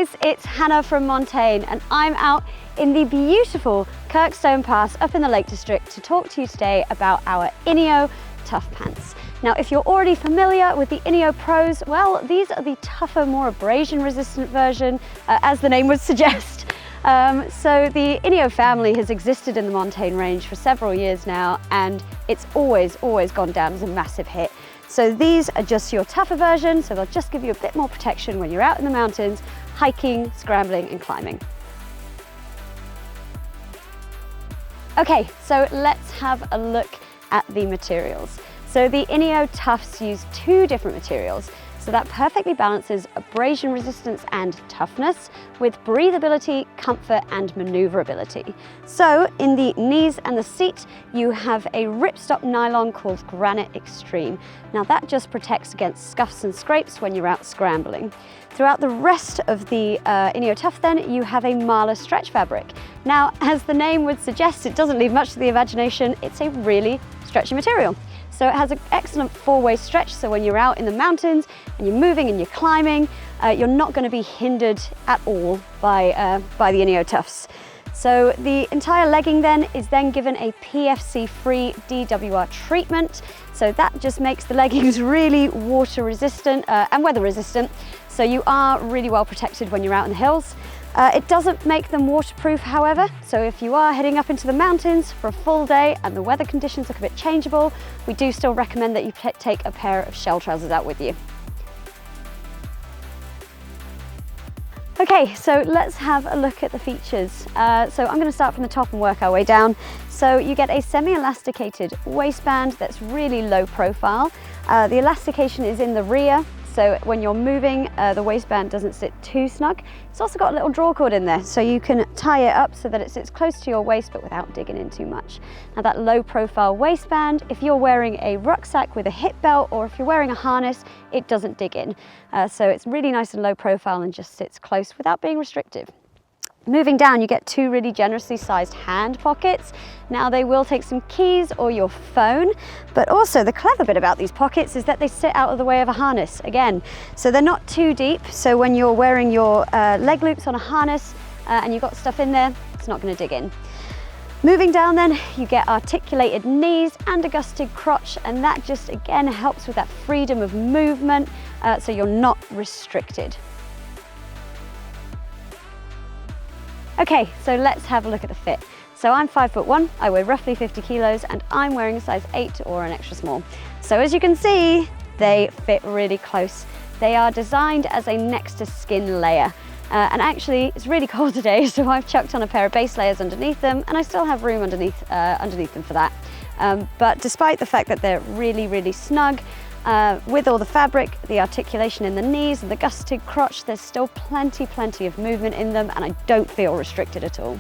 guys, it's Hannah from Montane and I'm out in the beautiful Kirkstone Pass up in the Lake District to talk to you today about our Ineo Tough Pants. Now, if you're already familiar with the Ineo Pros, well, these are the tougher, more abrasion resistant version, as the name would suggest. So the Ineo family has existed in the Montane range for several years now, and it's always gone down as a massive hit. So these are just your tougher version, so they'll just give you a bit more protection when you're out in the mountains, hiking, scrambling and climbing. Okay, so let's have a look at the materials. So the Ineo Toughs use two different materials. So that perfectly balances abrasion resistance and toughness with breathability, comfort and maneuverability. So in the knees and the seat, you have a ripstop nylon called Granite Extreme. Now that just protects against scuffs and scrapes when you're out scrambling. Throughout the rest of the Ineo Tough then, you have a Marla stretch fabric. Now, as the name would suggest, it doesn't leave much to the imagination. It's a really stretchy material. So it has an excellent four-way stretch, so when you're out in the mountains and you're moving and you're climbing, you're not going to be hindered at all by the Ineo Toughs. So the entire legging then is then given a PFC-free DWR treatment. So that just makes the leggings really water resistant and weather resistant. So you are really well protected when you're out in the hills. It doesn't make them waterproof, however, so if you are heading up into the mountains for a full day and the weather conditions look a bit changeable, we do still recommend that you take a pair of shell trousers out with you. Okay, so let's have a look at the features. So I'm going to start from the top and work our way down. So you get a semi-elasticated waistband that's really low profile. The elastication is in the rear, so when you're moving, the waistband doesn't sit too snug. It's also got a little draw cord in there, so you can tie it up so that it sits close to your waist but without digging in too much. Now that low profile waistband, if you're wearing a rucksack with a hip belt or if you're wearing a harness, it doesn't dig in. So it's really nice and low profile and just sits close without being restrictive. Moving down, you get two really generously sized hand pockets. Now they will take some keys or your phone, but also the clever bit about these pockets is that they sit out of the way of a harness again. So they're not too deep, so when you're wearing your leg loops on a harness and you've got stuff in there, it's not going to dig in. Moving down then, you get articulated knees and a gusseted crotch, and that just again helps with that freedom of movement, so you're not restricted. Okay, so let's have a look at the fit. So I'm 5'1", I weigh roughly 50 kilos, and I'm wearing a size 8 or an extra small. So as you can see, they fit really close. They are designed as a next to skin layer. And actually, it's really cold today, so I've chucked on a pair of base layers underneath them, and I still have room underneath them for that. But despite the fact that they're really snug, with all the fabric, the articulation in the knees and the gusseted crotch, there's still plenty of movement in them, and I don't feel restricted at all.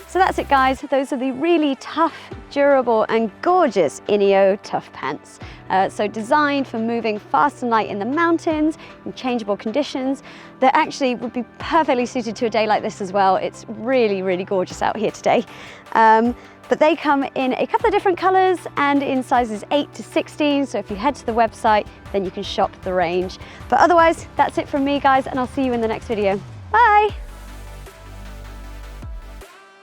So that's it, guys. Those are the really tough, durable and gorgeous Ineo Tough Pants. So designed for moving fast and light in the mountains in changeable conditions. They actually would be perfectly suited to a day like this as well. It's really gorgeous out here today. But they come in a couple of different colors and in sizes 8 to 16. So if you head to the website, then you can shop the range. But otherwise, that's it from me, guys, and I'll see you in the next video. Bye.